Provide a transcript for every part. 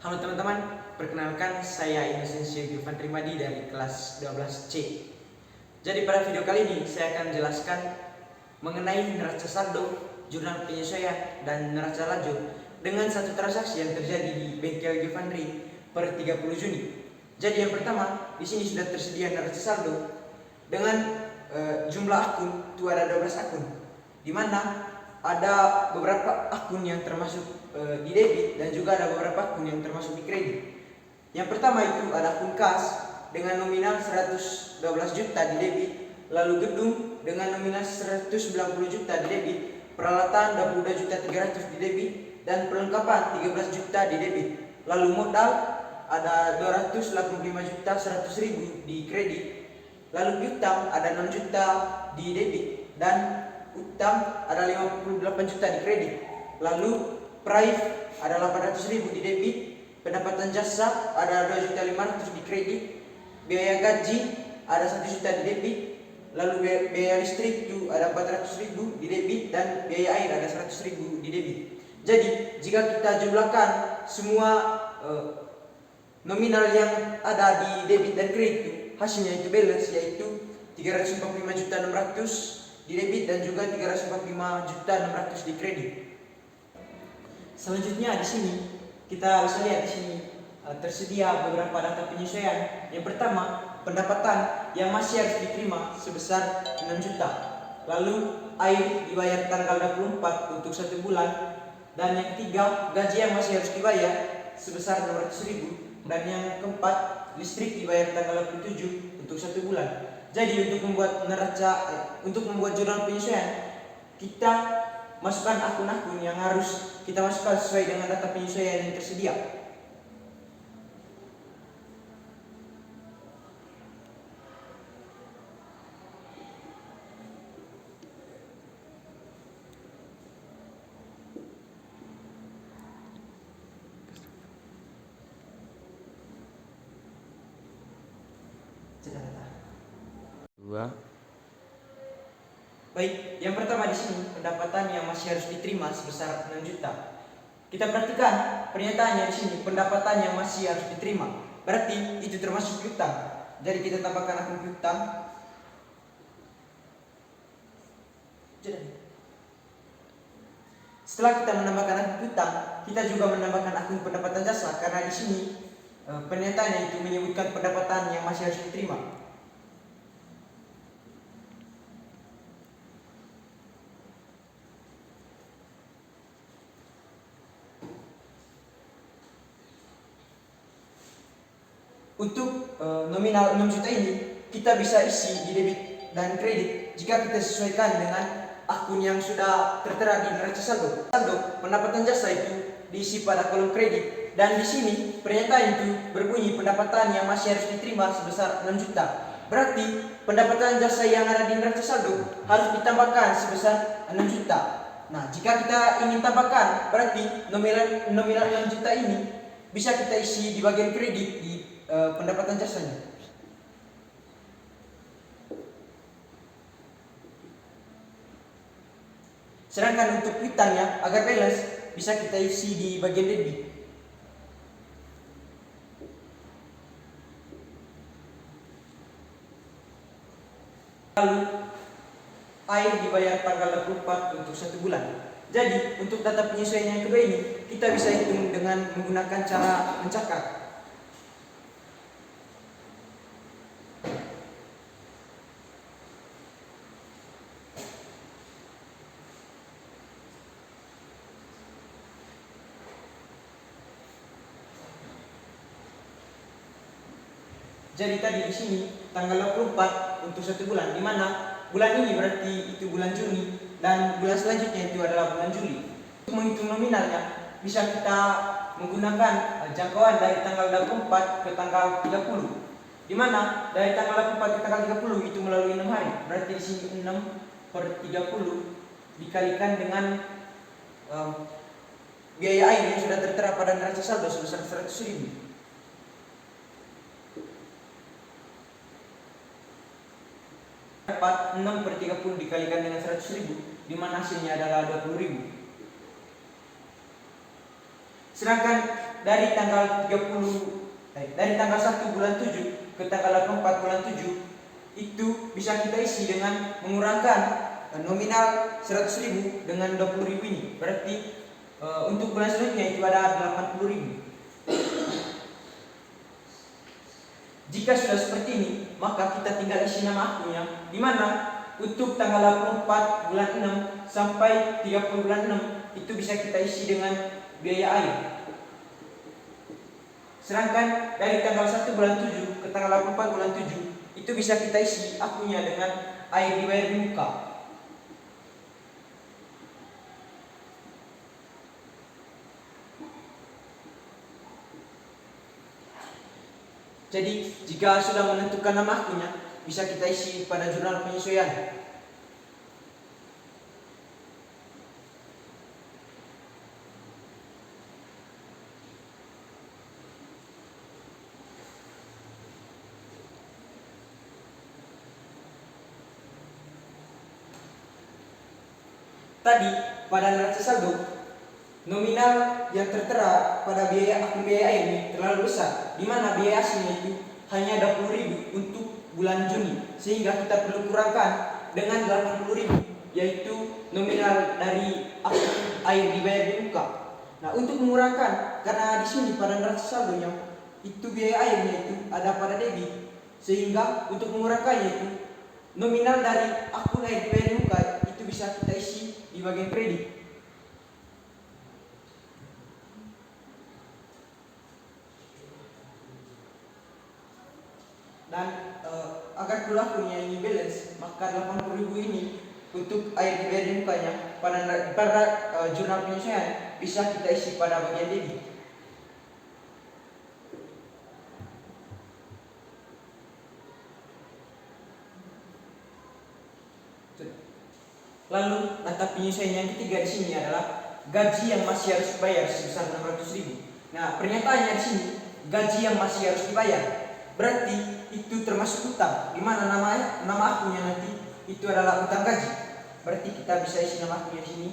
Halo teman-teman, perkenalkan saya Inosensia Gilvan Trimadi dari kelas 12C. Jadi pada video kali ini saya akan menjelaskan mengenai neraca saldo, jurnal penyesuaian, dan neraca lajur dengan satu transaksi yang terjadi di bengkel Gilvanri per 30 Juni. Jadi yang pertama, di sini sudah tersedia neraca saldo dengan jumlah akun, itu ada 12 akun, di mana ada beberapa akun yang termasuk di debit dan juga ada beberapa akun yang termasuk di kredit. Yang pertama itu ada akun kas dengan nominal 112 juta di debit, lalu gedung dengan nominal 190 juta di debit, peralatan 22 juta 300 di debit, dan perlengkapan 13 juta di debit. Lalu modal ada 285 juta 100 ribu di kredit, lalu piutang ada 6 juta di debit, dan utang ada 58 juta di kredit. Lalu price ada 800 ribu di debit, pendapatan jasa ada 2 juta 500 di kredit, biaya gaji ada 1 juta di debit, lalu biaya listrik itu ada 400 ribu di debit, dan biaya air ada 100 ribu di debit. Jadi jika kita jumlahkan semua nominal yang ada di debit dan kredit itu, hasilnya itu balance, yaitu 345 juta 600 di debit dan juga 345 juta 600 di kredit. Selanjutnya di sini kita bisa lihat di sini tersedia beberapa data penyesuaian. Yang pertama, pendapatan yang masih harus diterima sebesar 6 juta. Lalu air dibayar tanggal 24 untuk 1 bulan. Dan yang ketiga, gaji yang masih harus dibayar sebesar 600 ribu. Dan yang keempat, listrik dibayar tanggal 27 untuk 1 bulan. Jadi untuk membuat jurnal penyesuaian, kita masukkan akun-akun yang harus kita masukkan sesuai dengan data penyesuaian yang tersedia. Baik, yang pertama di sini pendapatan yang masih harus diterima sebesar 6 juta. Kita perhatikan pernyataannya di sini, pendapatan yang masih harus diterima. Berarti itu termasuk piutang. Jadi kita tambahkan akun piutang. Setelah kita menambahkan akun piutang, kita juga menambahkan akun pendapatan jasa, karena di sini pernyataannya itu menyebutkan pendapatan yang masih harus diterima. Untuk nominal 6 juta ini kita bisa isi di debit dan kredit jika kita sesuaikan dengan akun yang sudah tertera di neraca saldo. Pendapatan jasa itu diisi pada kolom kredit, dan di sini pernyataan itu berbunyi pendapatan yang masih harus diterima sebesar 6 juta. Berarti pendapatan jasa yang ada di neraca saldo harus ditambahkan sebesar 6 juta. Nah, jika kita ingin tambahkan, berarti nominal 6 juta ini bisa kita isi di bagian kredit di pendapatan jasanya. Sedangkan untuk piutangnya agar balance bisa kita isi di bagian debit. Lalu air dibayar tanggal 24 untuk 1 bulan. Jadi untuk data penyesuaian yang kedua ini kita bisa hitung dengan menggunakan cara mencakar. Jadi tadi di sini tanggal 24 untuk 1 bulan, di mana bulan ini berarti itu bulan Juni dan bulan selanjutnya itu adalah bulan Juli. Untuk menghitung nominalnya bisa kita menggunakan jangkauan dari tanggal 24 ke tanggal 30. Di mana dari tanggal 24 ke tanggal 30 itu melalui 6 hari. Berarti di sini 6/30 dikalikan dengan biaya air yang sudah tertera pada neraca saldo sebesar 100 ribu. 6/30 dikalikan dengan 100 ribu, di mana hasilnya adalah 20 ribu. Sedangkan dari tanggal 1 bulan 7 ke tanggal 24 bulan 7 itu bisa kita isi dengan mengurangkan nominal 100.000 dengan 20.000 ini. Berarti untuk bulan selanjutnya itu ada 80.000. Jika sudah seperti ini, maka kita tinggal isi nama akunnya, di mana untuk tanggal 24 bulan 6 sampai 30 bulan 6 itu bisa kita isi dengan biaya air. Sedangkan dari tanggal 1 bulan 7 ke tanggal 24 bulan 7 itu bisa kita isi akunnya dengan air dibayar di muka. Jadi jika sudah menentukan nama akunnya, bisa kita isi pada jurnal penyesuaian. Tadi pada neraca saldo, nominal yang tertera pada akun biaya air ini terlalu besar, di mana biaya aslinya itu hanya 20.000 untuk bulan Juni, sehingga kita perlu kurangkan dengan 80.000, yaitu nominal dari akun air dibayar di muka. Nah, untuk mengurangkan, karena di sini pada neraca saldonya itu biaya airnya itu ada pada debit, sehingga untuk mengurangkannya itu nominal dari akun air dibayar di muka itu bisa kita isi di bagian kredit. Dan agar pula punya ini balance, maka 80.000 ini untuk air dibayar di mukanya pada jurnal penyesuaian bisa kita isi pada bagian debit. Lalu data penyesuaian yang ketiga di sini adalah gaji yang masih harus dibayar sebesar 600.000. Nah, pernyataannya di sini gaji yang masih harus dibayar berarti itu termasuk utang, di mana nama akunnya nanti itu adalah utang gaji. Berarti kita bisa isi nama akunnya di sini.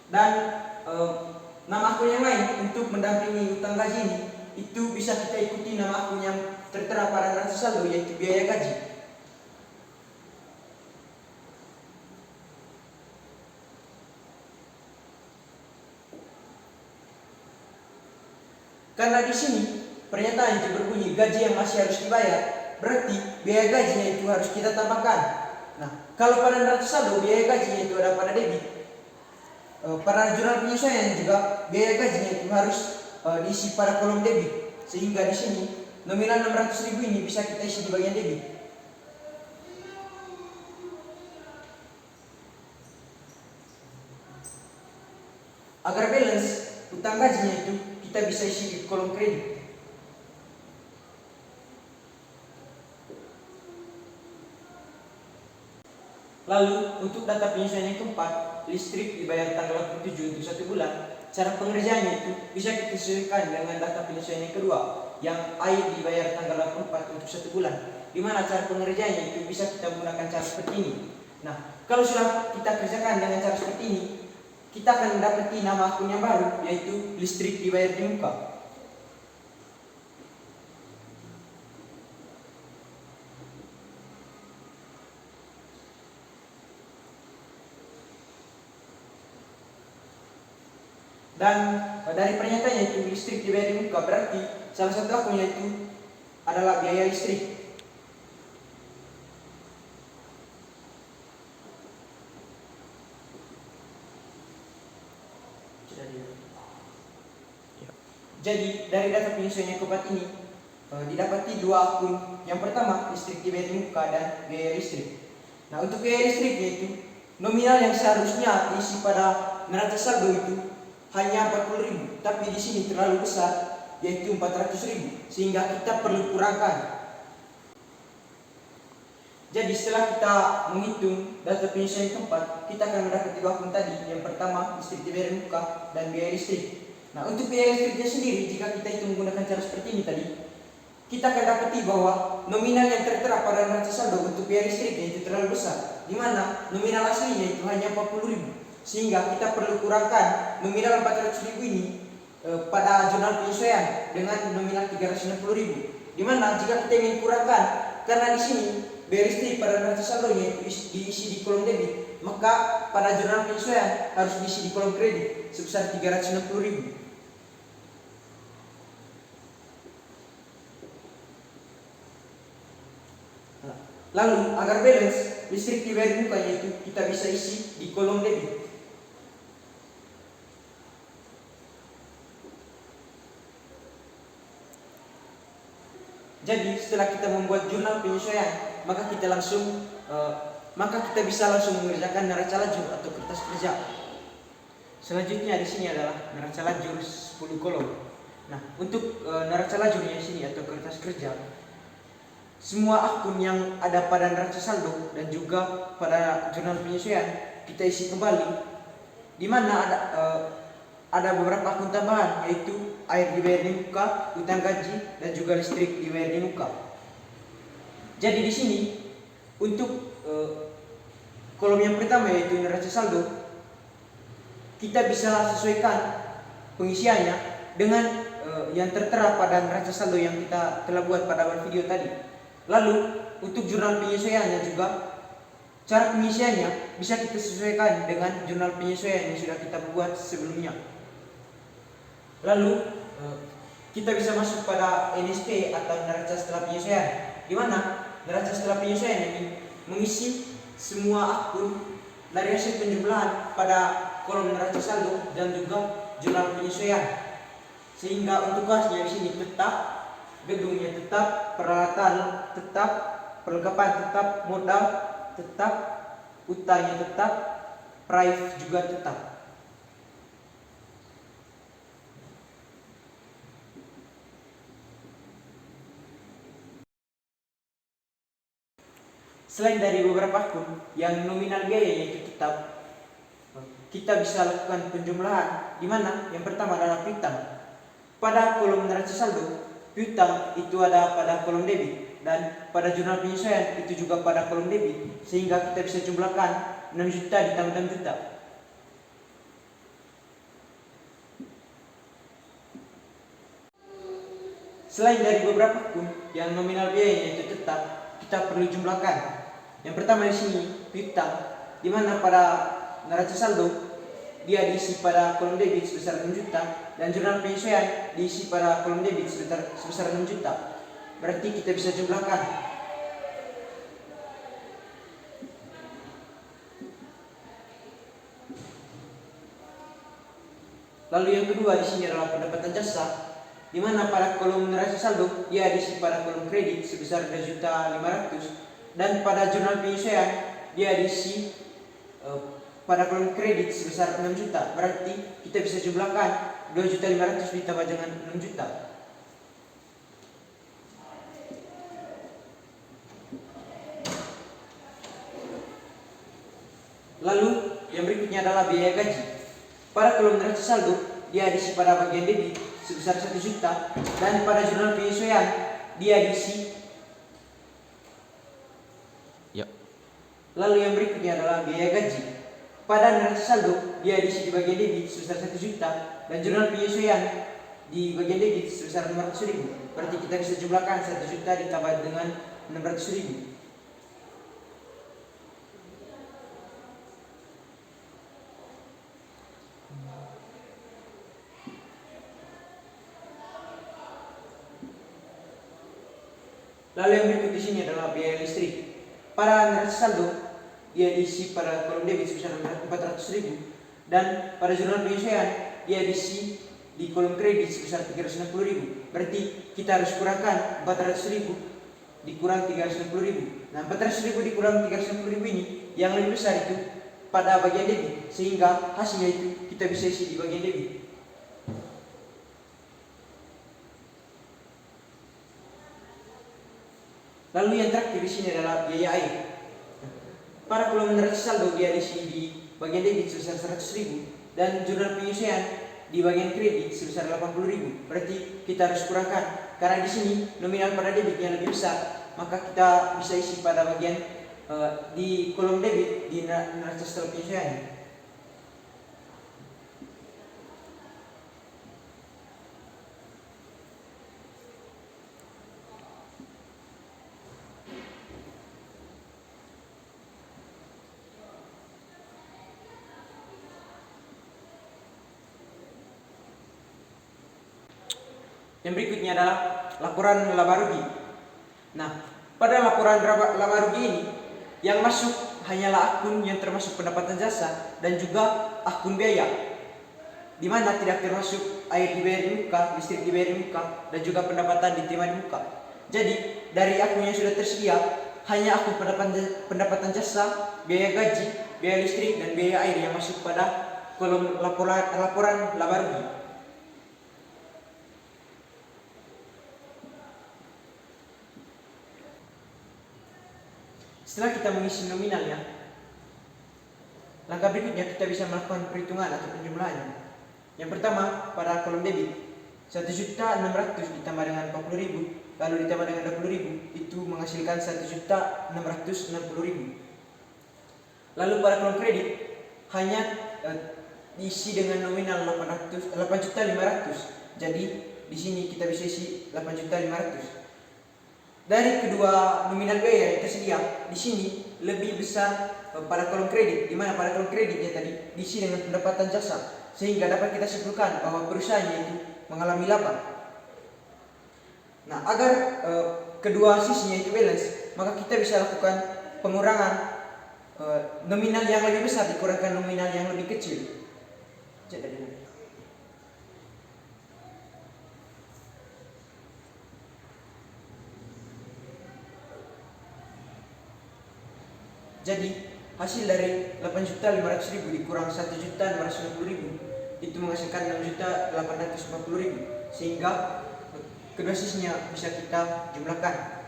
Dan nama akun yang lain untuk mendampingi utang gaji ini itu bisa kita ikuti nama akun yang tertera pada neraca saldo, yaitu biaya gaji. Karena di sini pernyataan itu berbunyi gaji yang masih harus dibayar, berarti biaya gajinya itu harus kita tambahkan. Nah, kalau pada neraca saldo biaya gajinya itu ada pada debit, pada jurnal penyesuaian juga biaya gajinya itu harus diisi pada kolom debit. Sehingga di sini nominal 600.000 ini bisa kita isi di bagian debit. Agar balance utang gajinya itu kita bisa isi di kolom kredit. Lalu untuk data penyesuaian yang keempat, listrik dibayar tanggal 27 untuk 1 bulan. Cara pengerjaannya itu bisa kita sesuaikan dengan data penyesuaian yang kedua, yang air dibayar tanggal 24 untuk 1 bulan. Di mana cara pengerjaannya itu bisa kita menggunakan cara seperti ini. Nah, kalau sudah kita kerjakan dengan cara seperti ini, kita akan mendapati nama akun yang baru, yaitu listrik dibayar di muka. Dan dari pernyataannya itu listrik dibayar di muka berarti salah satu akunnya itu adalah biaya listrik. Jadi dari data penyesuaian yang keempat ini didapati dua akun. Yang pertama listrik dibayar di muka dan biaya listrik. Nah, untuk biaya listriknya itu nominal yang seharusnya diisi pada neraca saldo itu hanya 40.000, tapi di sini terlalu besar, yaitu 400.000, sehingga kita perlu kurangkan. Jadi setelah kita menghitung data penyesuaian keempat, kita akan mendapati dua akun tadi. Yang pertama listrik dibayar di muka dan biaya listrik. Nah, untuk biaya listriknya sendiri, jika kita hitung menggunakan cara seperti ini tadi, kita akan dapati bahwa nominal yang tertera pada neraca saldo untuk biaya listriknya itu terlalu besar, di mana nominal aslinya itu hanya 40.000, sehingga kita perlu kurangkan nominal 400.000 ini pada jurnal penyesuaian dengan nominal 360.000, di mana jika kita ingin kurangkan, karena di sini biaya listrik pada neraca saldonya itu diisi di kolom debit, maka pada jurnal penyesuaian harus diisi di kolom kredit sebesar 360.000. Lalu agar balance listrik dibayar di mukanya itu kita bisa isi di kolom debit. Jadi setelah kita membuat jurnal penyesuaian, maka kita bisa langsung mengerjakan neraca lajur atau kertas kerja. Selanjutnya di sini adalah neraca lajur 10 kolom. Nah, untuk neraca lajurnya di sini atau kertas kerja, semua akun yang ada pada neraca saldo dan juga pada jurnal penyesuaian kita isi kembali, di mana ada beberapa akun tambahan, yaitu air dibayar di muka, utang gaji, dan juga listrik dibayar di muka. Jadi di sini untuk kolom yang pertama yaitu neraca saldo, kita bisa sesuaikan pengisiannya dengan yang tertera pada neraca saldo yang kita telah buat pada awal video tadi. Lalu untuk jurnal penyesuaiannya juga, cara pengisiannya bisa kita sesuaikan dengan jurnal penyesuaian yang sudah kita buat sebelumnya. Lalu kita bisa masuk pada NSP atau neraca setelah penyesuaian, di mana neraca setelah penyesuaian ini mengisi semua akun dari hasil penjumlahan pada kolom neraca saldo dan juga jurnal penyesuaian, sehingga untuk kasnya di sini tetap, gedungnya tetap, peralatan tetap, perlengkapan tetap, modal tetap, utangnya tetap, price juga tetap. Selain dari beberapa akun yang nominal biayanya itu tetap, kita bisa lakukan penjumlahan, di mana yang pertama adalah piutang. Pada kolom neraca saldo, piutang itu ada pada kolom debit, dan pada jurnal penyesuaian itu juga pada kolom debit, sehingga kita bisa jumlahkan 6 juta ditambah 6 juta. Selain dari beberapa akun yang nominal biayanya itu tetap, kita perlu jumlahkan. Yang pertama di sini piutang, di mana pada neraca saldo dia diisi pada kolom debit sebesar 6 juta dan jurnal penyesuaian diisi pada kolom debit sebesar 6 juta. Berarti kita bisa jumlahkan. Lalu yang kedua di sini adalah pendapatan jasa, di mana pada kolom neraca saldo dia diisi pada kolom kredit sebesar 2.500.000 dan pada jurnal penyesuaian dia diisi pada kolom kredit sebesar 6 juta. Berarti kita bisa jumlahkan 2.500.000 ditambah dengan 6 juta. Lalu yang berikutnya adalah biaya gaji. Pada kolom neraca saldo dia diisi pada bagian debit sebesar 1 juta dan pada jurnal penyesuaian dia diisi. Lalu yang berikutnya adalah biaya gaji. Pada neraca saldo dia diisi di bagian debit sebesar 1 juta dan jurnal penyesuaian di bagian debit sebesar 500.000. Berarti kita bisa jumlahkan 1 juta ditambah dengan 600.000. Lalu yang berikut di sini adalah biaya listrik. Pada neraca saldo dia diisi pada kolom debit sebesar 400.000 dan pada jurnal penyesuaian dia diisi di kolom kredit sebesar 360.000. Berarti kita harus kurangkan 400.000 dikurang 360.000. Nah, 400.000 dikurang 360.000 ini yang lebih besar itu pada bagian debit, sehingga hasilnya itu kita bisa isi di bagian debit. Lalu yang terakhir di sini adalah biaya air. Pada kolom neraca saldo dia diisi di bagian debit sebesar 100.000 dan jurnal penyesuaian di bagian kredit sebesar 80.000. Berarti kita harus kurangkan karena di sini nominal pada debitnya lebih besar, maka kita bisa isi pada bagian di kolom debit di neraca setelah penyesuaian. Yang berikutnya adalah laporan laba rugi. Nah, pada laporan laba rugi ini yang masuk hanyalah akun yang termasuk pendapatan jasa dan juga akun biaya, di mana tidak termasuk air dibayar di muka, listrik dibayar di muka, dan juga pendapatan diterima di muka. Jadi dari akun yang sudah tersedia hanya akun pendapatan jasa, biaya gaji, biaya listrik, dan biaya air yang masuk pada kolom laporan laba rugi. Setelah kita mengisi nominalnya, langkah berikutnya kita bisa melakukan perhitungan atau penjumlahannya. Yang pertama, pada kolom debit 1.600.000 ditambah dengan 40.000 lalu ditambah dengan 20.000, itu menghasilkan 1.660.000. Lalu pada kolom kredit hanya diisi dengan nominal 8.500.000. Jadi di sini kita bisa isi 8.500.000. Dari kedua nominal biaya yang tersedia, di sini lebih besar pada kolom kredit, di mana pada kolom kreditnya tadi diisi dengan pendapatan jasa, sehingga dapat kita simpulkan bahwa perusahaannya itu mengalami laba. Nah, agar kedua sisinya itu balance, maka kita bisa lakukan pengurangan nominal yang lebih besar dikurangkan nominal yang lebih kecil. Jadi hasil dari 8.500.000 dikurang 1.660.000 itu menghasilkan 6.840.000, sehingga kedua sisinya bisa kita jumlahkan.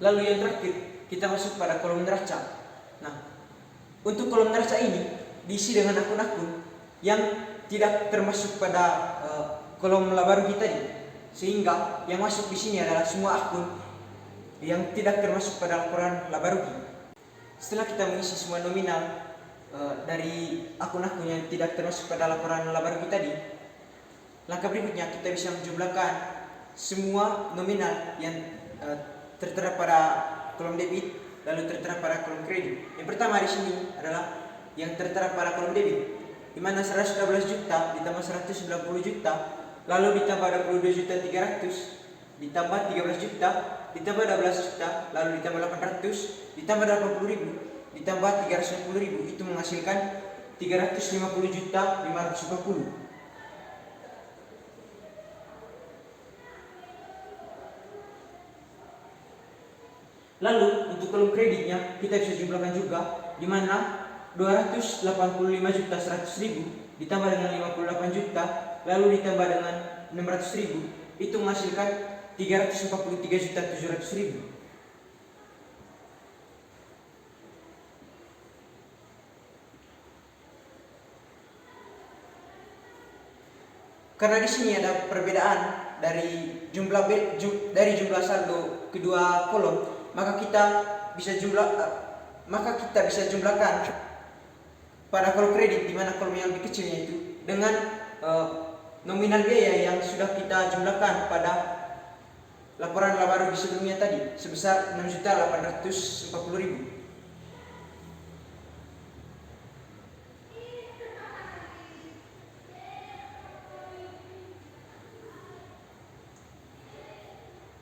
Lalu yang terakhir kita masuk pada kolom neraca. Nah, untuk kolom neraca ini diisi dengan akun-akun yang tidak termasuk pada kolom laba rugi tadi, sehingga yang masuk di sini adalah semua akun yang tidak termasuk pada laporan laba rugi. Setelah kita mengisi semua nominal dari akun-akun yang tidak termasuk pada laporan laba rugi tadi, langkah berikutnya kita bisa menjumlahkan semua nominal yang tertera pada kolom debit lalu tertera pada kolom kredit. Yang pertama di sini adalah yang tertera pada kolom debit, di mana 112 juta ditambah 190 juta lalu ditambah 22.300.000 ditambah 13 juta ditambah 12 juta lalu ditambah 800 ditambah 80.000 ditambah 360.000, itu menghasilkan 350.540. Lalu untuk kolom kreditnya kita bisa jumlahkan juga, di mana 285.100.000 ditambah dengan 58 juta lalu ditambah dengan 600.000, itu menghasilkan 343.700.000. Karena di sini ada perbedaan dari jumlah saldo kedua kolom, maka kita bisa jumlahkan pada kolom kredit, di mana kolom yang lebih kecilnya itu dengan nominal biaya yang sudah kita jumlahkan pada laporan laba rugi sebelumnya tadi sebesar 6.840.000.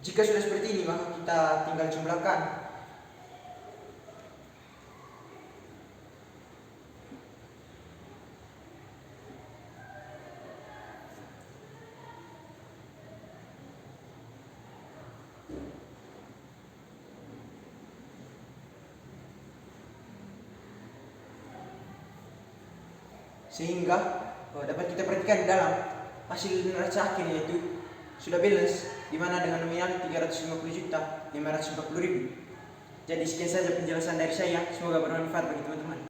Jika sudah seperti ini, maka kita tinggal jumlahkan. Sehingga dapat kita perhatikan dalam hasil neraca akhir, yaitu sudah balance, di mana dengan nominal 350.540.000. Jadi sekian saja penjelasan dari saya, semoga bermanfaat bagi teman-teman.